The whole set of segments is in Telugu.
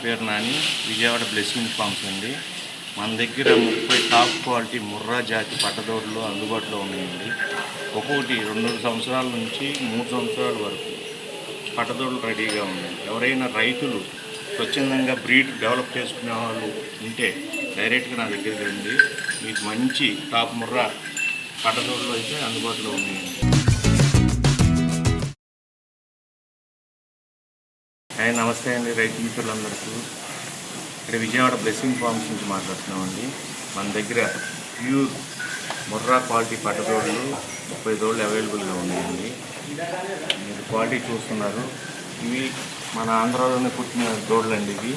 పేరు నాని, విజయవాడ బ్లెస్సింగ్ ఫార్మ్స్ అండి. మన దగ్గర 30 టాప్ క్వాలిటీ ముర్రా జాతి పట్టదోడులు అందుబాటులో ఉన్నాయండి. ఒక్కొక్కటి 2 సంవత్సరాల నుంచి 3 సంవత్సరాల వరకు పట్టదోడులు రెడీగా ఉన్నాయి. ఎవరైనా రైతులు స్వచ్ఛందంగా బ్రీడ్ డెవలప్ చేసుకునే వాళ్ళు ఉంటే డైరెక్ట్గా నా దగ్గరికి రండి. మీకు మంచి టాప్ ముర్రా పట్టదోడులు అయితే అందుబాటులో ఉన్నాయండి. నమస్తే అండి రైతు మిత్రులందరికీ. ఇక్కడ విజయవాడ బ్లెస్సింగ్ ఫార్మ్స్ నుంచి మాట్లాడుతున్నామండి. మన దగ్గర ప్యూర్ ముర్రా క్వాలిటీ పట్టదోడులు 30 దోళ్ళు అవైలబుల్గా ఉన్నాయండి. మీరు క్వాలిటీ చూస్తున్నారు. ఇవి మన ఆంధ్రాలోనే పుట్టిన దోళ్ళు అండి. ఇవి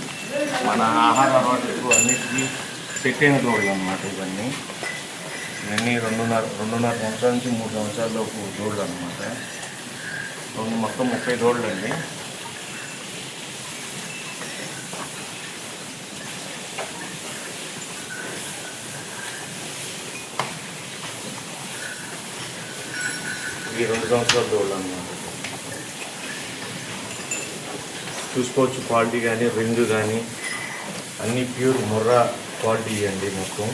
మన ఆహార అలవాట్లకు అన్నిటికీ సెట్ అయిన దోళ్ళు అన్నమాట. ఇవన్నీ 2.5 సంవత్సరాల నుంచి 3 సంవత్సరాలలోపు దోళ్ళు అన్నమాట. మొత్తం 30 దోళ్ళు అండి. ఈ 2 సంవత్సరాల దోళ్ళు అన్నమాట. చూసుకోవచ్చు క్వాలిటీ కానీ రింగ్ కానీ అన్నీ ప్యూర్ ముర్రా క్వాలిటీ అండి. మొత్తం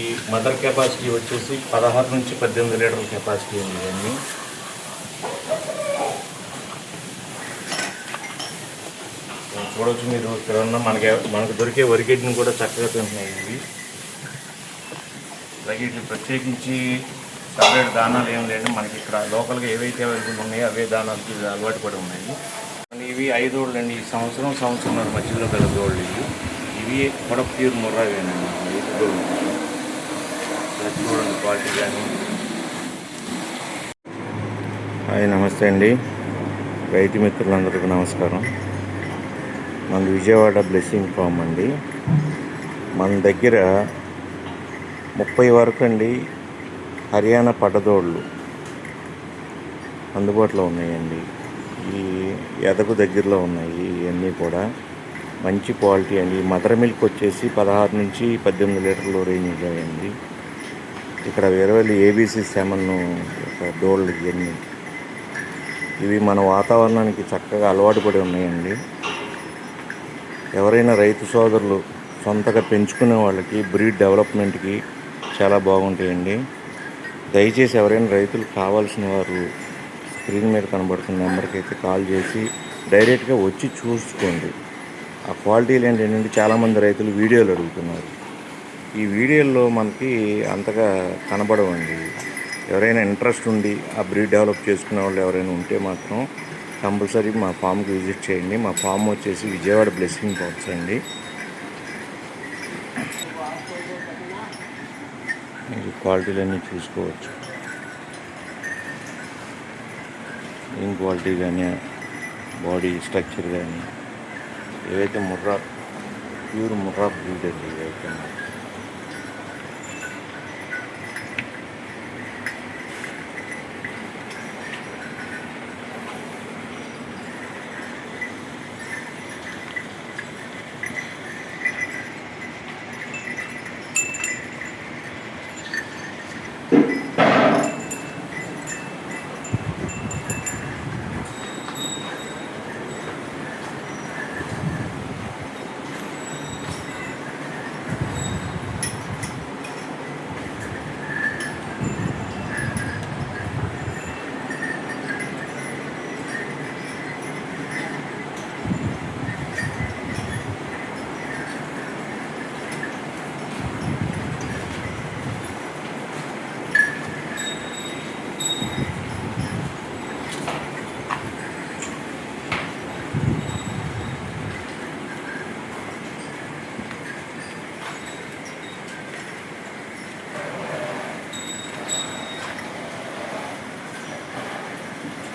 ఈ మదర్ కెపాసిటీ వచ్చేసి 16 నుంచి 18 లీటర్ల కెపాసిటీ ఉంది. ఇవన్నీ చూడవచ్చు మీరు. ఇక్కడ ఉన్న మనకు దొరికే వరిగడ్డిని కూడా చక్కగా తింటున్నాయి ఇవి. అలాగే ఇట్లా ప్రత్యేకించి సపరేట్ దానాలు ఏం లేదు. మనకి ఇక్కడ లోకల్గా ఏవైతే అవైలబుల్ ఉన్నాయో అవే దానాలకి అలవాటు పడి ఉన్నాయి. ఇవి 5 దోళ్ళు అండి. ఈ సంవత్సరం మధ్యలో గల దోళ్ళు ఇవి కూడా ప్యూర్ ముర్రావేనండి. 5 దోళ్ళు చూడండి క్వాలిటీ కానీ. హాయ్, నమస్తే అండి రైతు మిత్రులందరికీ నమస్కారం. మన విజయవాడ బ్లెస్సింగ్ ఫార్మ్ అండి. మన దగ్గర 30 వరకు అండి హర్యానా పట్టదోళ్ళు అందుబాటులో ఉన్నాయండి. ఈ ఎదకు దగ్గరలో ఉన్నాయి. ఇవన్నీ కూడా మంచి క్వాలిటీ అండి. మదర్ మిల్క్ వచ్చేసి 16 నుంచి 18 లీటర్ల రేంజ్లో అండి. ఇక్కడ వేరే ఏబీసీ సెమన్ దోళ్ళు ఇవన్నీ. ఇవి మన వాతావరణానికి చక్కగా అలవాటు పడి ఉన్నాయండి. ఎవరైనా రైతు సోదరులు సొంతగా పెంచుకునే వాళ్ళకి బ్రీడ్ డెవలప్మెంట్కి చాలా బాగుంటాయండి. దయచేసి ఎవరైనా రైతులు కావాల్సిన వారు స్క్రీన్ మీద కనబడుతున్న నెంబర్కి అయితే కాల్ చేసి డైరెక్ట్గా వచ్చి చూసుకోండి. ఆ క్వాలిటీలు ఏంటంటే చాలామంది రైతులు వీడియోలు అడుగుతున్నారు. ఈ వీడియోల్లో మనకి అంతగా కనబడవండి. ఎవరైనా ఇంట్రెస్ట్ ఉండి ఆ బ్రీడ్ డెవలప్ చేసుకునే వాళ్ళు ఎవరైనా ఉంటే మాత్రం కంపల్సరీ మా ఫామ్కి విజిట్ చేయండి. మా ఫామ్ వచ్చేసి విజయవాడ బ్లెస్సింగ్ ఫార్మ్స్ అండి. మీరు క్వాలిటీలన్నీ చూసుకోవచ్చు. స్కిన్ క్వాలిటీ కానీ బాడీ స్ట్రక్చర్ కానీ ఏవైతే ప్యూర్ ముర్రా బ్రీడ్ అండి ఇవైతే.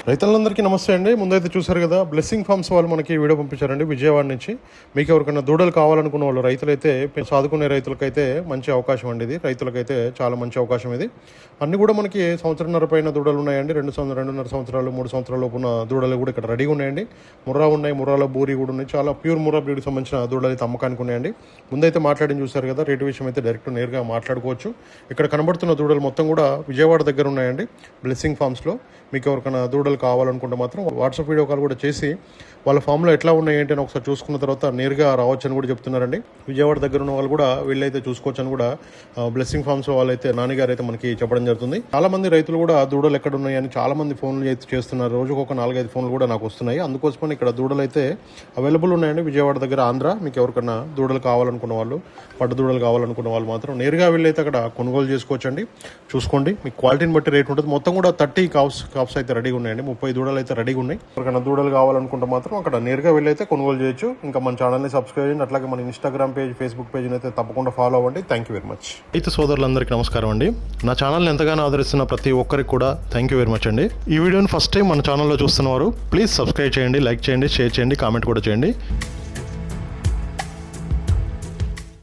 రైతులందరికీ నమస్తే అండి. ముందైతే చూసారు కదా బ్లెస్సింగ్ ఫార్మ్స్ వాళ్ళు మనకి వీడియో పంపించారండి విజయవాడ నుంచి. మీకు ఎవరికైనా దూడలు కావాలనుకున్న వాళ్ళు రైతులైతే సాదుకునే రైతులకైతే మంచి అవకాశం అండి. ఇది రైతులకైతే చాలా మంచి అవకాశం ఇది. అన్నీ కూడా మనకి 1.5 సంవత్సరం పైన దూడలు ఉన్నాయండి. 2.5 సంవత్సరాలు 3 సంవత్సరాల లోపున దూడలు కూడా ఇక్కడ రెడీగా ఉన్నాయండి. ముర్రా ఉన్నాయి, ముర్రాలో బూరి కూడా ఉన్నాయి. చాలా ప్యూర్ ముర్రా బ్రీడ్కి సంబంధించిన దూడలు అయితే అమ్మకానికి ఉన్నాయండి. ముందైతే మాట్లాడి చూసారు కదా, రేటు విషయం అయితే డైరెక్ట్ నేరుగా మాట్లాడుకోవచ్చు. ఇక్కడ కనబడుతున్న దూడలు మొత్తం కూడా విజయవాడ దగ్గర ఉన్నాయండి బ్లెస్సింగ్ ఫార్మ్స్లో. మీకు ఎవరికైనా దూడలు దూడలు కావాలనుకుంటే మాత్రం వాట్సాప్ వీడియో కాల్ కూడా చేసి వాళ్ళ ఫామ్లో ఎట్లా ఉన్నాయి ఏంటి అని ఒకసారి చూసుకున్న తర్వాత నేరుగా రావచ్చు అని కూడా చెప్తున్నారండి. విజయవాడ దగ్గర ఉన్న వాళ్ళు కూడా వీళ్ళైతే చూసుకోవచ్చు అని కూడా బ్లెస్సింగ్ ఫార్మ్స్ వాళ్ళైతే నాన్నగారు అయితే మనకి చెప్పడం జరుగుతుంది. చాలా మంది రైతులు కూడా దూడలు ఎక్కడ ఉన్నాయి అని చాలా మంది ఫోన్లు అయితే చేస్తున్నారు. రోజుకు ఒక 4-5 ఫోన్లు కూడా నాకు వస్తున్నాయి. అందుకోసమని ఇక్కడ దూడలు అయితే అవైలబుల్ ఉన్నాయండి విజయవాడ దగ్గర ఆంధ్ర. మీకు ఎవరికన్నా దూడలు కావాలనుకున్న వాళ్ళు, పట్టు దూడలు కావాలనుకున్న వాళ్ళు మాత్రం నేరుగా వీళ్ళైతే అక్కడ కొనుగోలు చేసుకోవచ్చండి. చూసుకోండి, మీకు క్వాలిటీని బట్టి రేట్ ఉంటుంది. మొత్తం కూడా 30 కాప్స్ అయితే రెడీగా ఉన్నాయండి. 30 దూడలు అయితే రెడీగా ఉన్నాయి. ఎవరికైనా దూడలు కావాలనుకుంటే మాత్రం అక్కడ నేరుగా వెళ్ళైతే కొనుగోలు చేయొచ్చు. ఇంకా మన ఛానల్ని సబ్స్క్రైబ్ చేయండి. అట్లాగే మన ఇన్స్టాగ్రామ్ పేజ్, ఫేస్బుక్ పేజ్ అయితే తప్పకుండా ఫాలో అవ్వండి. Thank you very much. రైతు సోదరులందరికీ నమస్కారం అండి. నా ఛానల్ని ఎంతగానో ఆదరిస్తున్న ప్రతి ఒక్కరికి కూడా థ్యాంక్ యూ వెరీ మచ్ అండి. ఈ వీడియోని ఫస్ట్ టైం మన ఛానల్లో చూస్తున్నవారు ప్లీజ్ సబ్స్క్రైబ్ చేయండి, లైక్ చేయండి, షేర్ చేయండి, కామెంట్ కూడా చేయండి.